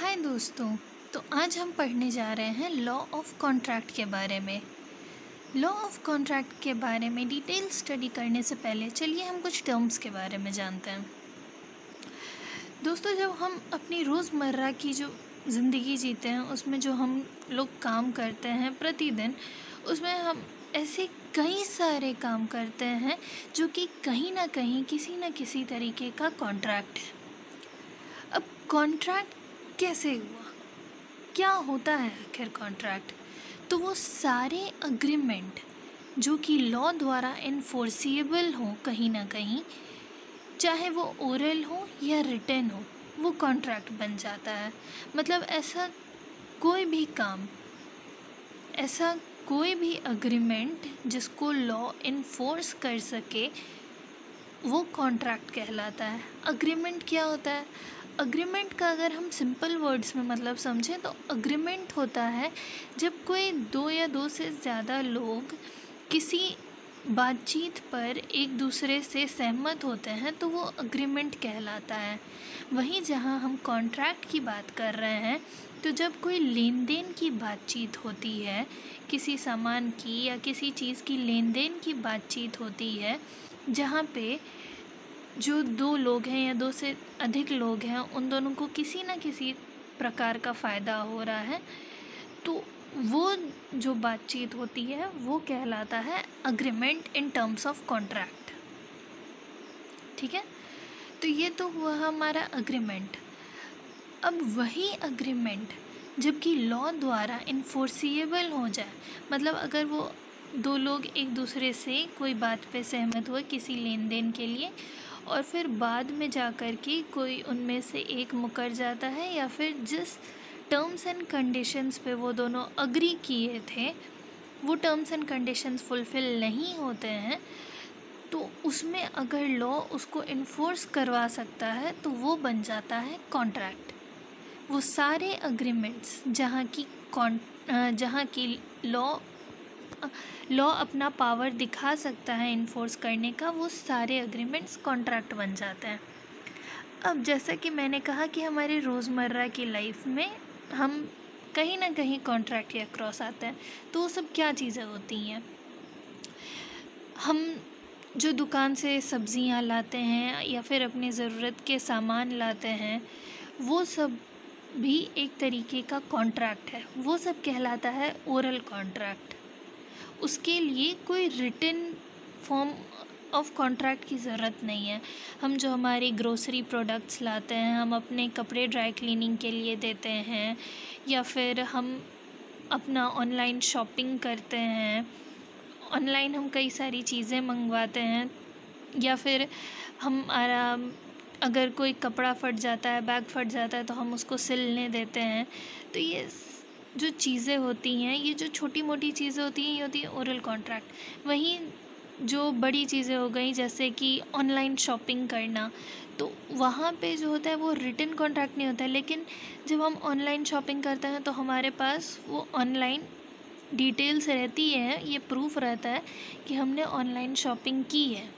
हाय दोस्तों। तो आज हम पढ़ने जा रहे हैं लॉ ऑफ कॉन्ट्रैक्ट के बारे में। लॉ ऑफ कॉन्ट्रैक्ट के बारे में डिटेल स्टडी करने से पहले चलिए हम कुछ टर्म्स के बारे में जानते हैं। दोस्तों, जब हम अपनी रोज़मर्रा की जो ज़िंदगी जीते हैं उसमें जो हम लोग काम करते हैं प्रतिदिन, उसमें हम ऐसे कई सारे काम करते हैं जो कि कहीं ना कहीं किसी न किसी तरीके का कॉन्ट्रैक्ट है। अब कॉन्ट्रैक्ट कैसे हुआ, क्या होता है आखिर कॉन्ट्रैक्ट? तो वो सारे अग्रीमेंट जो कि लॉ द्वारा इन्फोर्सिएबल हो कहीं ना कहीं, चाहे वो ओरल हो या रिटन हो, वो कॉन्ट्रैक्ट बन जाता है। मतलब कोई भी काम ऐसा कोई भी अग्रीमेंट जिसको लॉ इन्फोर्स कर सके वो कॉन्ट्रैक्ट कहलाता है। अग्रीमेंट क्या होता है? अग्रीमेंट का अगर हम सिंपल वर्ड्स में मतलब समझें तो अग्रीमेंट होता है जब कोई दो या दो से ज़्यादा लोग किसी बातचीत पर एक दूसरे से सहमत होते हैं तो वो अग्रीमेंट कहलाता है। वहीं जहाँ हम कॉन्ट्रैक्ट की बात कर रहे हैं तो जब कोई लेन देन की बातचीत होती है, किसी सामान की या किसी चीज़ की लेन देन की बातचीत होती है, जहाँ पे जो दो लोग हैं या दो से अधिक लोग हैं उन दोनों को किसी न किसी प्रकार का फ़ायदा हो रहा है, तो वो जो बातचीत होती है वो कहलाता है agreement in terms of contract. ठीक है, तो ये तो हुआ हमारा अग्रीमेंट। अब वही अग्रीमेंट जबकि लॉ द्वारा इन्फोर्सिएबल हो जाए, मतलब अगर वो दो लोग एक दूसरे से कोई बात पे सहमत हुए किसी लेन देन के लिए और फिर बाद में जाकर के कोई उनमें से एक मुकर जाता है या फिर जिस टर्म्स एंड कंडीशंस पे वो दोनों अग्री किए थे वो टर्म्स एंड कंडीशंस फुलफ़िल नहीं होते हैं, तो उसमें अगर लॉ उसको इन्फोर्स करवा सकता है तो वो बन जाता है कॉन्ट्रैक्ट। वो सारे अग्रीमेंट्स जहाँ की लॉ अपना पावर दिखा सकता है इन्फोर्स करने का, वो सारे अग्रीमेंट्स कॉन्ट्रैक्ट बन जाते हैं। अब जैसा कि मैंने कहा कि हमारे रोज़मर्रा की लाइफ में हम कहीं ना कहीं कॉन्ट्रैक्ट या क्रॉस आते हैं, तो वो सब क्या चीज़ें होती हैं? हम जो दुकान से सब्जियां लाते हैं या फिर अपनी ज़रूरत के सामान लाते हैं, वो सब भी एक तरीके का कॉन्ट्रैक्ट है। वो सब कहलाता है ओरल कॉन्ट्रैक्ट। उसके लिए कोई रिटन फॉर्म ऑफ कॉन्ट्रैक्ट की ज़रूरत नहीं है। हम जो हमारी ग्रोसरी प्रोडक्ट्स लाते हैं, हम अपने कपड़े ड्राई क्लीनिंग के लिए देते हैं, या फिर हम अपना ऑनलाइन शॉपिंग करते हैं, ऑनलाइन हम कई सारी चीज़ें मंगवाते हैं, या फिर हमारा अगर कोई कपड़ा फट जाता है, बैग फट जाता है तो हम उसको सिलने देते हैं। तो ये जो चीज़ें होती हैं, ये जो छोटी मोटी चीज़ें होती हैं, ये होती है ओरल कॉन्ट्रैक्ट। वहीं जो बड़ी चीज़ें हो गई जैसे कि ऑनलाइन शॉपिंग करना, तो वहाँ पे जो होता है वो रिटन कॉन्ट्रैक्ट नहीं होता है, लेकिन जब हम ऑनलाइन शॉपिंग करते हैं तो हमारे पास वो ऑनलाइन डिटेल्स रहती है, ये प्रूफ रहता है कि हमने ऑनलाइन शॉपिंग की है,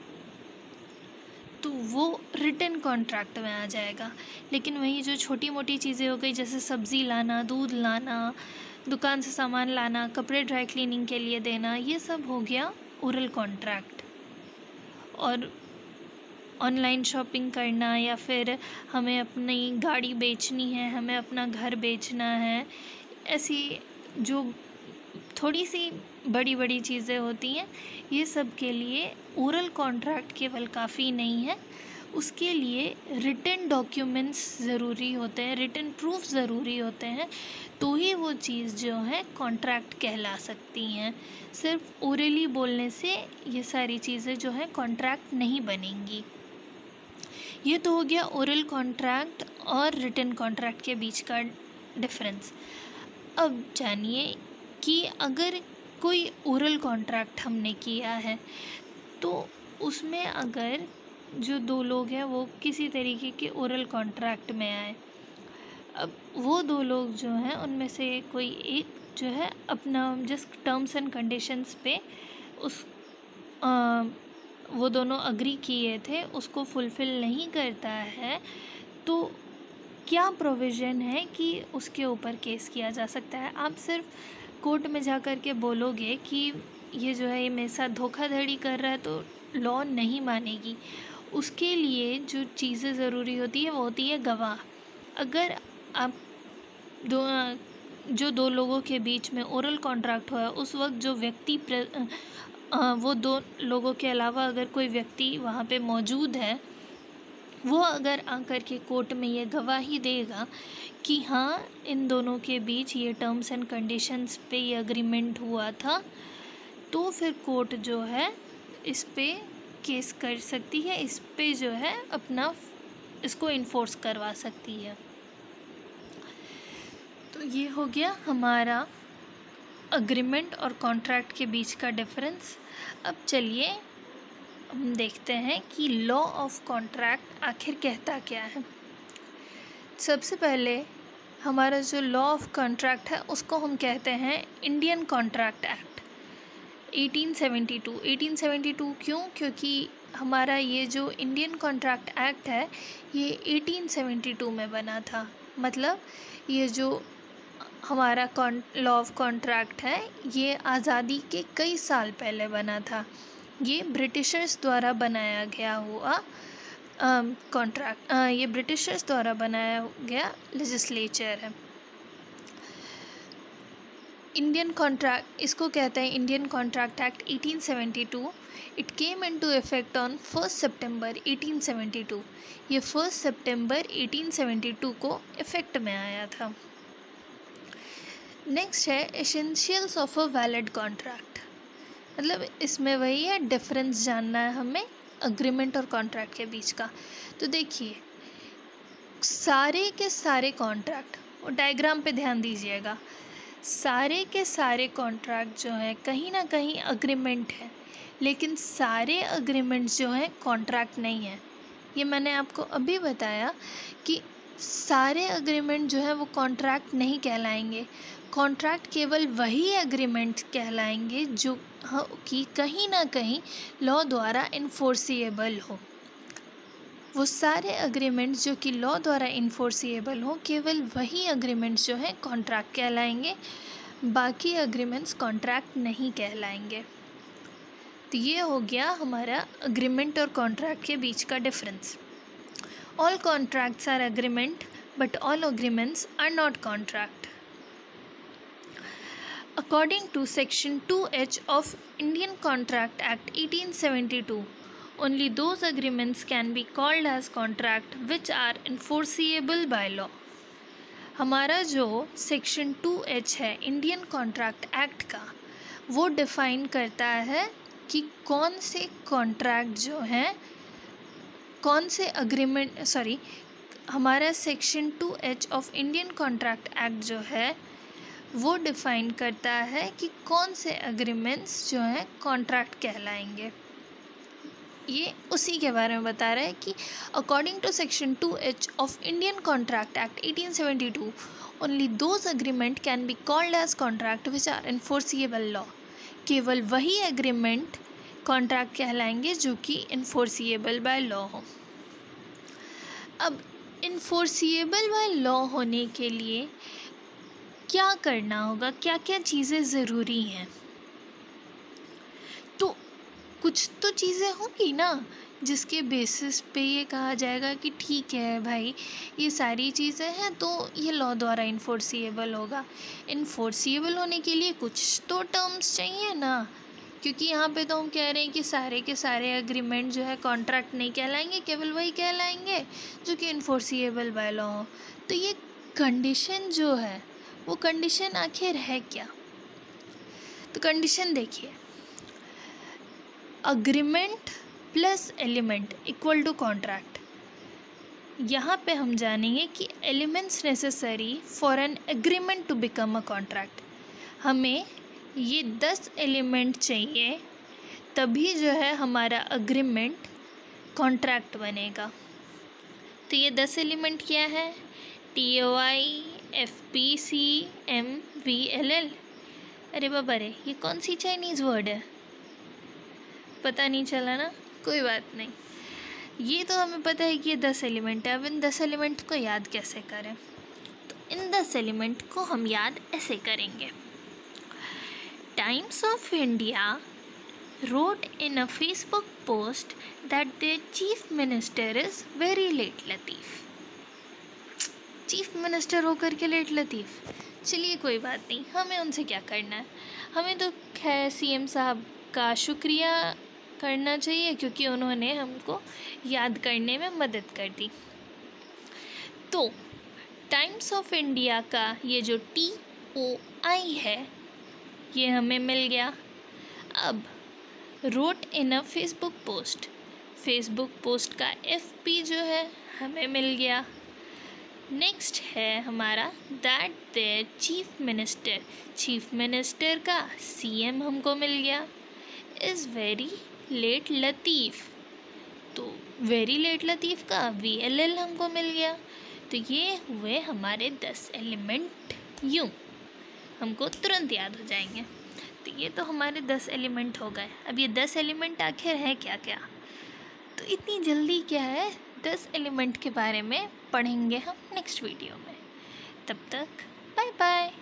तो वो रिटन कॉन्ट्रैक्ट में आ जाएगा। लेकिन वही जो छोटी मोटी चीज़ें हो गई जैसे सब्ज़ी लाना, दूध लाना, दुकान से सामान लाना, कपड़े ड्राई क्लीनिंग के लिए देना, ये सब हो गया ओरल कॉन्ट्रैक्ट। और ऑनलाइन शॉपिंग करना, या फिर हमें अपनी गाड़ी बेचनी है, हमें अपना घर बेचना है, ऐसी जो थोड़ी सी बड़ी बड़ी चीज़ें होती हैं, ये सब के लिए ओरल कॉन्ट्रैक्ट केवल काफ़ी नहीं है, उसके लिए रिटन डॉक्यूमेंट्स ज़रूरी होते हैं, रिटन प्रूफ ज़रूरी होते हैं, तो ही वो चीज़ जो है कॉन्ट्रैक्ट कहला सकती हैं। सिर्फ ओरली बोलने से ये सारी चीज़ें जो हैं कॉन्ट्रैक्ट नहीं बनेंगी। ये तो हो गया ओरल कॉन्ट्रैक्ट और रिटन कॉन्ट्रैक्ट के बीच का डिफरेंस। अब जानिए कि अगर कोई ओरल कॉन्ट्रैक्ट हमने किया है तो उसमें अगर जो दो लोग हैं वो किसी तरीके के ओरल कॉन्ट्रैक्ट में आए, अब वो दो लोग जो हैं उनमें से कोई एक जो है अपना जिस टर्म्स एंड कंडीशंस पे उस वो दोनों अग्री किए थे उसको फुलफ़िल नहीं करता है, तो क्या प्रोविज़न है कि उसके ऊपर केस किया जा सकता है। आप सिर्फ कोर्ट में जा कर के बोलोगे कि ये जो है ये मेरे साथ धोखाधड़ी कर रहा है तो लॉ नहीं मानेगी। उसके लिए जो चीज़ें ज़रूरी होती है वो होती है गवाह। अगर आप जो दो लोगों के बीच में ओरल कॉन्ट्रैक्ट हुआ है उस वक्त जो व्यक्ति वो दो लोगों के अलावा अगर कोई व्यक्ति वहाँ पे मौजूद है, वो अगर आकर के कोर्ट में ये गवाही देगा कि हाँ इन दोनों के बीच ये टर्म्स एंड कंडीशंस पे ये अग्रीमेंट हुआ था, तो फिर कोर्ट जो है इस पे केस कर सकती है, इस पे जो है अपना इसको इन्फोर्स करवा सकती है। तो ये हो गया हमारा अग्रीमेंट और कॉन्ट्रैक्ट के बीच का डिफरेंस। अब चलिए हम देखते हैं कि लॉ ऑफ कॉन्ट्रैक्ट आखिर कहता क्या है। सबसे पहले हमारा जो लॉ ऑफ कॉन्ट्रैक्ट है उसको हम कहते हैं इंडियन कॉन्ट्रैक्ट एक्ट 1872। 1872 क्यों? क्योंकि हमारा ये जो इंडियन कॉन्ट्रैक्ट एक्ट है ये 1872 में बना था। मतलब ये जो हमारा लॉ ऑफ कॉन्ट्रैक्ट है ये आज़ादी के कई साल पहले बना था। ये ब्रिटिशर्स द्वारा बनाया गया हुआ कॉन्ट्रैक्ट, ये ब्रिटिशर्स द्वारा बनाया गया लेजिस्लेचर है। इंडियन कॉन्ट्रैक्ट इसको कहते हैं Indian contract act 1872। It came into effect on 1 सितंबर 1872। ये 1 सितंबर 1872 को इफ़ेक्ट में आया था। नेक्स्ट है essentials of a valid contract. मतलब इसमें वही है, डिफरेंस जानना है हमें अग्रीमेंट और कॉन्ट्रैक्ट के बीच का। तो देखिए सारे के सारे कॉन्ट्रैक्ट, और डायग्राम पे ध्यान दीजिएगा, सारे के सारे कॉन्ट्रैक्ट जो हैं कहीं ना कहीं अग्रीमेंट है, लेकिन सारे अग्रीमेंट्स जो हैं कॉन्ट्रैक्ट नहीं है। ये मैंने आपको अभी बताया कि सारे अग्रीमेंट जो है वो कॉन्ट्रैक्ट नहीं कहलाएंगे। कॉन्ट्रैक्ट केवल वही एग्रीमेंट कहलाएंगे जो कि कहीं ना कहीं लॉ द्वारा इन्फोर्सिएबल हो। वो सारे एग्रीमेंट्स जो कि लॉ द्वारा इन्फोर्सिएबल हो, केवल वही एग्रीमेंट्स जो हैं कॉन्ट्रैक्ट कहलाएंगे, बाकी एग्रीमेंट्स कॉन्ट्रैक्ट नहीं कहलाएंगे। तो ये हो गया हमारा एग्रीमेंट और कॉन्ट्रैक्ट के बीच का difference. All contracts are agreement but all agreements are not contract. According to Section 2H of Indian Contract Act 1872, only those agreements can be called as contract which are enforceable by law. हमारा जो section 2H है Indian contract act का, वो define करता है कि कौन से कॉन्ट्रैक्ट जो हैं, कौन से अग्रीमेंट हमारा section 2H of Indian contract act जो है वो डिफ़ाइन करता है कि कौन से एग्रीमेंट्स जो हैं कॉन्ट्रैक्ट कहलाएंगे। ये उसी के बारे में बता रहा है कि according to section 2H of Indian contract act 1872 only those agreement can be called as contract which are enforceable law. केवल वही एग्रीमेंट कॉन्ट्रैक्ट कहलाएंगे जो कि इन्फोर्सिएबल बाय लॉ हो। अब इन्फोर्सिएबल बाय लॉ होने के लिए क्या करना होगा, क्या क्या चीज़ें ज़रूरी हैं? तो कुछ तो चीज़ें होंगी ना जिसके बेसिस पे ये कहा जाएगा कि ठीक है भाई ये सारी चीज़ें हैं तो ये लॉ द्वारा इन्फोर्सिएबल होगा। इन्फोर्सिएबल होने के लिए कुछ तो टर्म्स चाहिए ना, क्योंकि यहाँ पे तो हम कह रहे हैं कि सारे के सारे एग्रीमेंट जो है कॉन्ट्रैक्ट नहीं कहलाएंगे, केवल वही कहलाएंगे जो कि इन्फोर्सिएबल बाय लॉ हो। तो ये कंडीशन जो है वो कंडीशन आखिर है क्या? तो कंडीशन देखिए, agreement plus element equal to contract. यहाँ पे हम जानेंगे कि elements necessary for an agreement to become a contract. हमें ये 10 एलिमेंट चाहिए तभी जो है हमारा अग्रीमेंट कॉन्ट्रैक्ट बनेगा। तो ये 10 एलिमेंट क्या है? TOI FPC MVLL। अरे बाबा रे, ये कौन सी चाइनीज़ वर्ड है? पता नहीं चला ना, कोई बात नहीं। ये तो हमें पता है कि ये 10 एलिमेंट है। अब इन 10 एलिमेंट को याद कैसे करें? तो इन 10 एलिमेंट को हम याद ऐसे करेंगे। Times of India wrote in a Facebook post that their chief minister is very late Latif. Chief minister होकर के लेट लतीफ़, चलिए कोई बात नहीं, हमें उनसे क्या करना है। हमें तो खैर सीएम साहब का शुक्रिया करना चाहिए क्योंकि उन्होंने हमको याद करने में मदद कर दी। तो टाइम्स ऑफ इंडिया का ये जो TOI है ये हमें मिल गया। अब wrote in a Facebook post, Facebook post का FP जो है हमें मिल गया। नेक्स्ट है हमारा that there chief minister, chief minister का CM हमको मिल गया। इज़ वेरी लेट लतीफ़, तो वेरी लेट लतीफ़ का VLL हमको मिल गया। तो ये हुए हमारे 10 एलिमेंट, यूँ हमको तुरंत याद हो जाएंगे। तो ये तो हमारे 10 एलिमेंट हो गए। अब ये 10 एलिमेंट आखिर है क्या क्या? तो इतनी जल्दी क्या है, 10 एलिमेंट के बारे में पढ़ेंगे हम नेक्स्ट वीडियो में। तब तक बाय बाय।